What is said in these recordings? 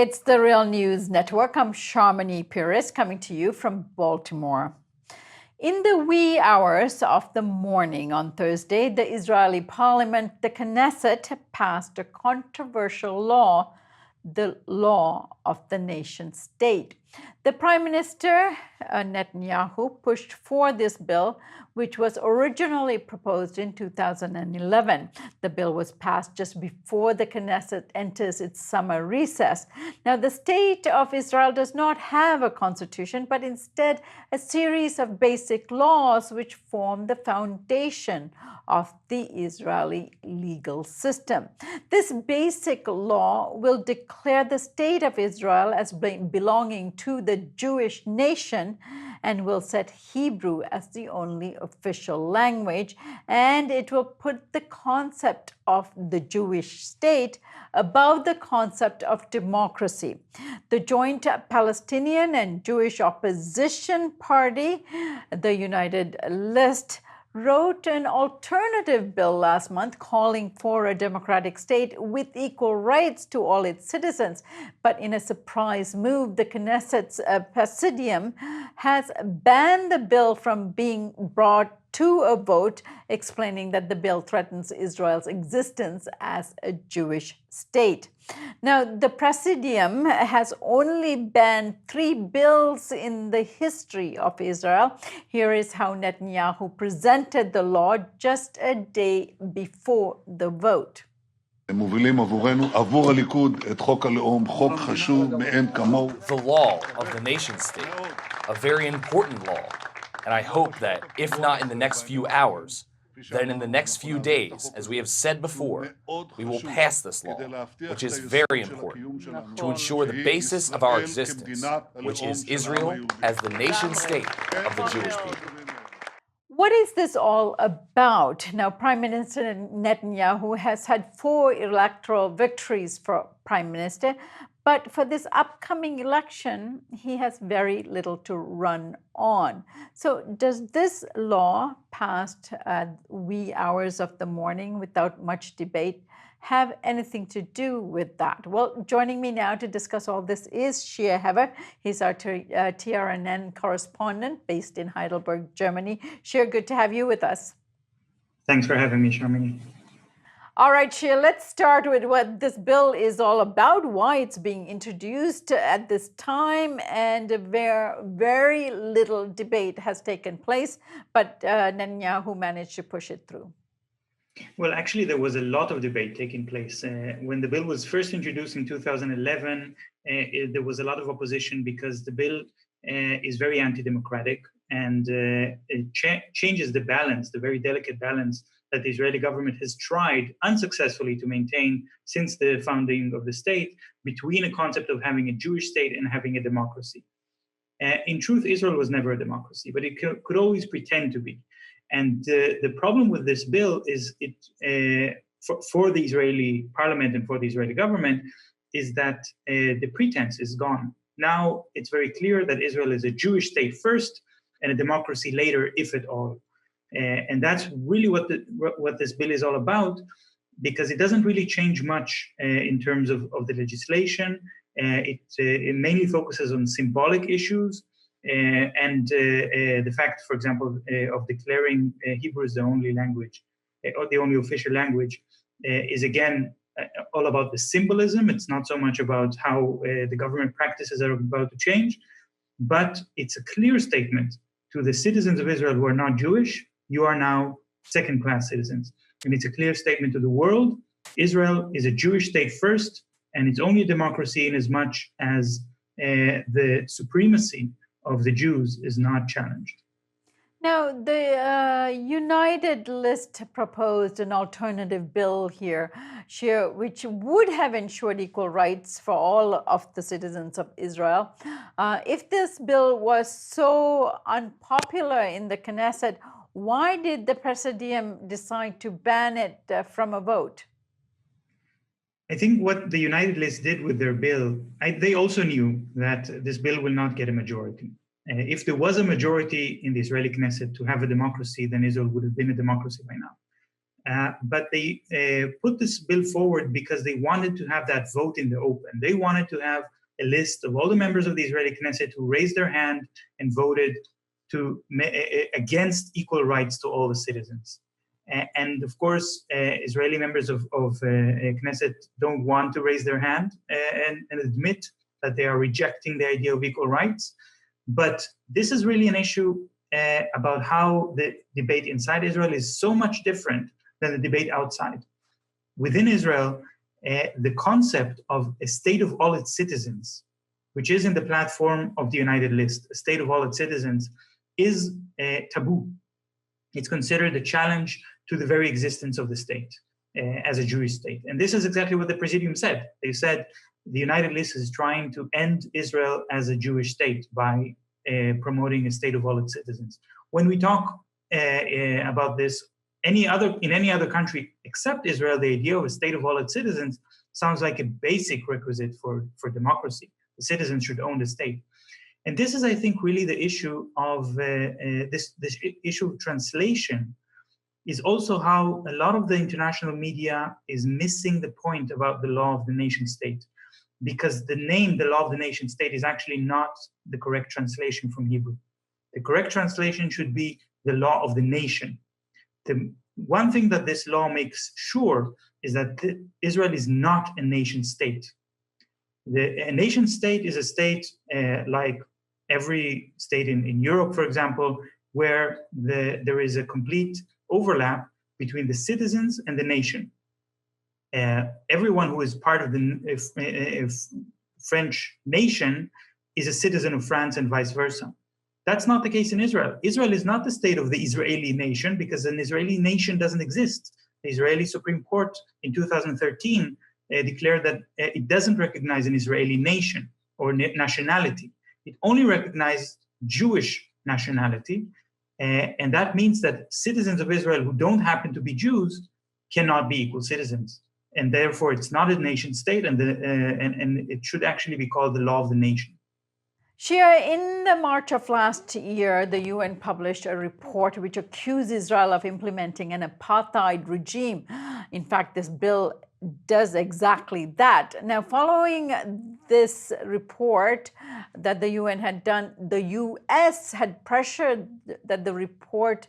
It's the Real News Network. I'm Sharmini Pires coming to you from Baltimore. In the wee hours of the morning on Thursday, the Israeli parliament, the Knesset, passed a controversial law, the law of the nation state. The Prime Minister, Netanyahu, pushed for this bill, which was originally proposed in 2011. The bill was passed just before the Knesset enters its summer recess. Now, the state of Israel does not have a constitution, but instead a series of basic laws which form the foundation of the Israeli legal system. This basic law will declare the state of Israel as belonging to the Jewish nation and will set Hebrew as the only official language, and it will put the concept of the Jewish state above the concept of democracy. The joint Palestinian and Jewish opposition party, the United List, wrote an alternative bill last month calling for a democratic state with equal rights to all its citizens. But in a surprise move, the Knesset's Presidium has banned the bill from being brought to a vote, explaining that the bill threatens Israel's existence as a Jewish state. Now, the Presidium has only banned 3 bills in the history of Israel. Here is how Netanyahu presented the law just a day before the vote. The law of the nation state, a very important law. And I hope that, if not in the next few hours, then in the next few days, as we have said before, we will pass this law, which is very important, to ensure the basis of our existence, which is Israel as the nation state of the Jewish people. What is this all about? Now, Prime Minister Netanyahu has had 4 electoral victories for Prime Minister, but for this upcoming election, he has very little to run on. So does this law, passed at wee hours of the morning without much debate, have anything to do with that? Well, joining me now to discuss all this is Shir Hever. He's our TRNN correspondent based in Heidelberg, Germany. Shir, good to have you with us. Thanks for having me, Sharmini. All right, Shir, let's start with what this bill is all about, why it's being introduced at this time, and where very little debate has taken place, but Netanyahu managed to push it through. Well, actually, there was a lot of debate taking place. When the bill was first introduced in 2011, there was a lot of opposition because the bill is very anti-democratic and it changes the balance, the very delicate balance that the Israeli government has tried unsuccessfully to maintain since the founding of the state between a concept of having a Jewish state and having a democracy. In truth, Israel was never a democracy, but it could always pretend to be. And the problem with this bill is for the Israeli parliament and for the Israeli government is that the pretense is gone. Now it's very clear that Israel is a Jewish state first and a democracy later, if at all. And that's really what this bill is all about, because it doesn't really change much in terms of the legislation. It mainly focuses on symbolic issues and the fact, for example, of declaring Hebrew as the only language, or the only official language, is again all about the symbolism. It's not so much about how the government practices are about to change, but it's a clear statement to the citizens of Israel who are not Jewish: you are now second-class citizens. And it's a clear statement to the world: Israel is a Jewish state first, and it's only a democracy in as much as the supremacy of the Jews is not challenged. Now, the United List proposed an alternative bill here, Shir, which would have ensured equal rights for all of the citizens of Israel. If this bill was so unpopular in the Knesset, why did the Presidium decide to ban it from a vote? I think what the United List did with their bill, they also knew that this bill will not get a majority. If there was a majority in the Israeli Knesset to have a democracy, then Israel would have been a democracy by now. But they put this bill forward because they wanted to have that vote in the open. They wanted to have a list of all the members of the Israeli Knesset who raised their hand and voted against equal rights to all the citizens. And of course, Israeli members of Knesset don't want to raise their hand and admit that they are rejecting the idea of equal rights. But this is really an issue about how the debate inside Israel is so much different than the debate outside. Within Israel, the concept of a state of all its citizens, which is in the platform of the United List, a state of all its citizens, is taboo. It's considered a challenge to the very existence of the state as a Jewish state. And this is exactly what the Presidium said. They said the United List is trying to end Israel as a Jewish state by promoting a state of all its citizens. When we talk about this, in any other country except Israel, the idea of a state of all its citizens sounds like a basic requisite for democracy. The citizens should own the state. And this is, I think, really the issue of this issue of translation is also how a lot of the international media is missing the point about the law of the nation state, because the name, the law of the nation state, is actually not the correct translation from Hebrew. The correct translation should be the law of the nation. The one thing that this law makes sure is that Israel is not a nation state. A nation state is a state like every state in Europe, for example, where there is a complete overlap between the citizens and the nation. Everyone who is part of the French nation is a citizen of France and vice versa. That's not the case in Israel. Israel is not the state of the Israeli nation because an Israeli nation doesn't exist. The Israeli Supreme Court in 2013 declared that it doesn't recognize an Israeli nation or nationality. It only recognizes Jewish nationality. And that means that citizens of Israel who don't happen to be Jews cannot be equal citizens. And therefore, it's not a nation state, and it should actually be called the law of the nation. Shir, in the March of last year, the UN published a report which accused Israel of implementing an apartheid regime. In fact, this bill does exactly that. Now, following this report that the UN had done, the US had pressured that the report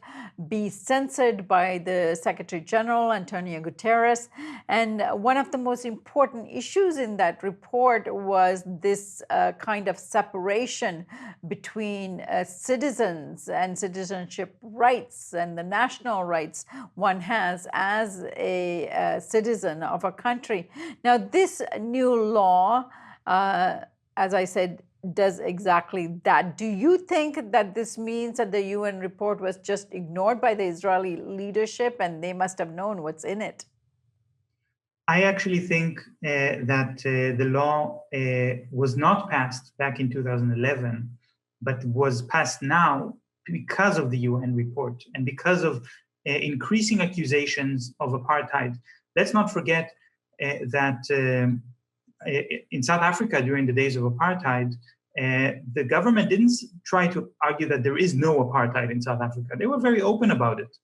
be censored by the Secretary General, Antonio Guterres. And one of the most important issues in that report was this kind of separation between citizens and citizenship rights and the national rights one has as a citizen of a country. Now, this new law, as I said, does exactly that. Do you think that this means that the UN report was just ignored by the Israeli leadership and they must have known what's in it? I actually think that the law was not passed back in 2011, but was passed now because of the UN report and because of increasing accusations of apartheid. Let's not forget that in South Africa during the days of apartheid, the government didn't try to argue that there is no apartheid in South Africa. They were very open about it.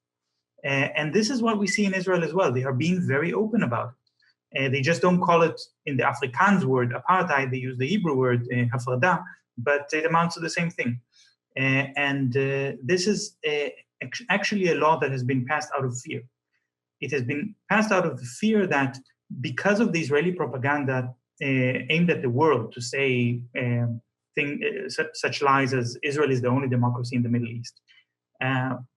And this is what we see in Israel as well. They are being very open about it. They just don't call it in the Afrikaans word apartheid. They use the Hebrew word hafrada, but it amounts to the same thing. And this is actually a law that has been passed out of fear. It has been passed out of the fear that because of the Israeli propaganda aimed at the world to say such lies as Israel is the only democracy in the Middle East,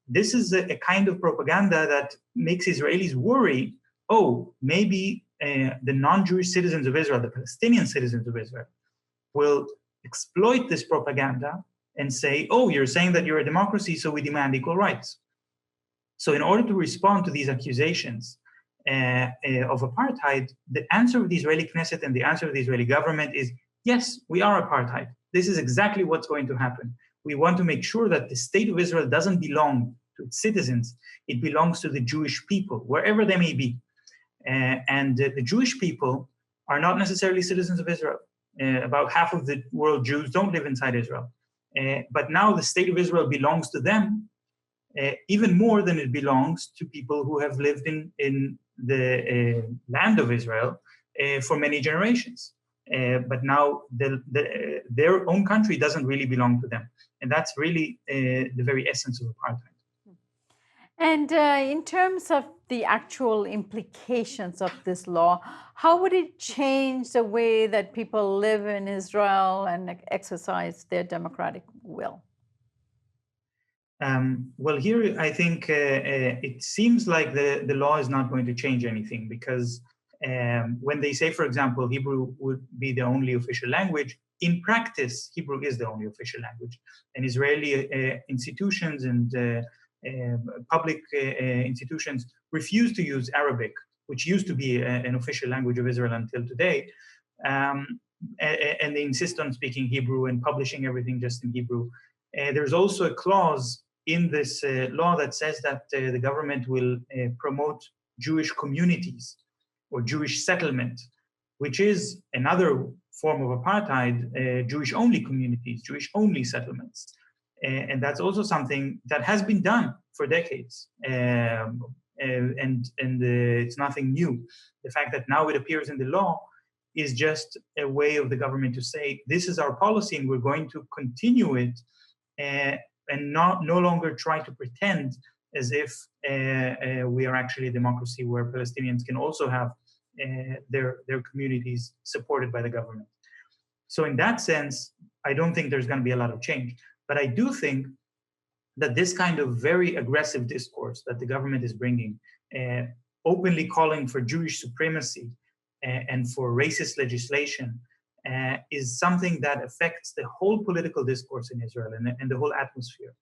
this is a kind of propaganda that makes Israelis worry, oh, maybe the non-Jewish citizens of Israel, the Palestinian citizens of Israel, will exploit this propaganda and say, oh, you're saying that you're a democracy, so we demand equal rights. So in order to respond to these accusations of apartheid, the answer of the Israeli Knesset and the answer of the Israeli government is, yes, we are apartheid. This is exactly what's going to happen. We want to make sure that the state of Israel doesn't belong to its citizens. It belongs to the Jewish people, wherever they may be. And the Jewish people are not necessarily citizens of Israel. About half of the world Jews don't live inside Israel. But now the state of Israel belongs to them. even more than it belongs to people who have lived in the land of Israel for many generations. But now their own country doesn't really belong to them. And that's really the very essence of apartheid. And in terms of the actual implications of this law, how would it change the way that people live in Israel and exercise their democratic will? Well, here I think it seems like the law is not going to change anything, because when they say, for example, Hebrew would be the only official language, in practice, Hebrew is the only official language. And Israeli institutions and public institutions refuse to use Arabic, which used to be an official language of Israel until today. And they insist on speaking Hebrew and publishing everything just in Hebrew. There's also a clause in this law that says that the government will promote Jewish communities or Jewish settlement, which is another form of apartheid, Jewish-only communities, Jewish-only settlements. And that's also something that has been done for decades. And it's nothing new. The fact that now it appears in the law is just a way of the government to say, this is our policy and we're going to continue it, and no longer try to pretend as if we are actually a democracy where Palestinians can also have their communities supported by the government. So in that sense, I don't think there's going to be a lot of change. But I do think that this kind of very aggressive discourse that the government is bringing, openly calling for Jewish supremacy and for racist legislation, is something that affects the whole political discourse in Israel and the whole atmosphere.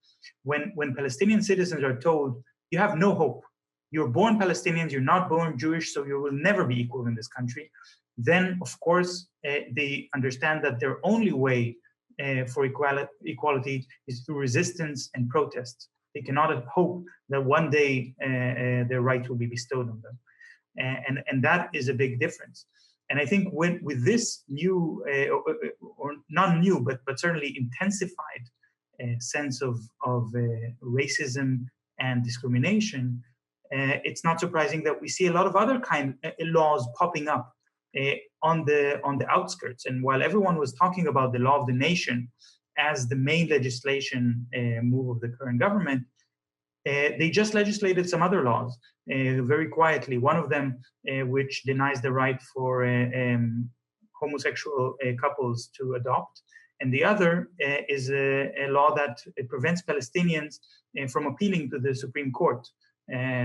When Palestinian citizens are told, you have no hope, you're born Palestinians, you're not born Jewish, so you will never be equal in this country, then of course they understand that their only way for equality is through resistance and protest. They cannot hope that one day their rights will be bestowed on them. And that is a big difference. And I think with this new, or not new, but certainly intensified sense of racism and discrimination, it's not surprising that we see a lot of other laws popping up on the outskirts. And while everyone was talking about the law of the nation as the main legislation move of the current government, they just legislated some other laws very quietly. One of them, which denies the right for homosexual couples to adopt, and the other is a law that prevents Palestinians from appealing to the Supreme Court.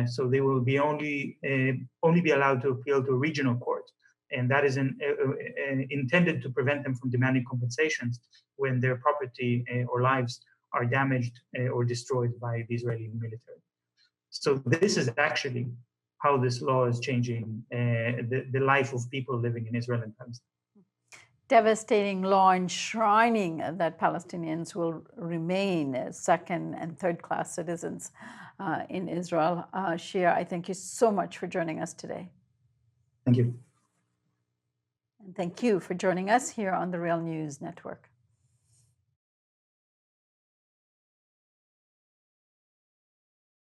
So they will be only be allowed to appeal to a regional court. And that is intended to prevent them from demanding compensations when their property or lives are damaged or destroyed by the Israeli military. So this is actually how this law is changing the life of people living in Israel and Palestine. Devastating law enshrining that Palestinians will remain as second and third class citizens in Israel. Shir, I thank you so much for joining us today. Thank you. And thank you for joining us here on the Real News Network.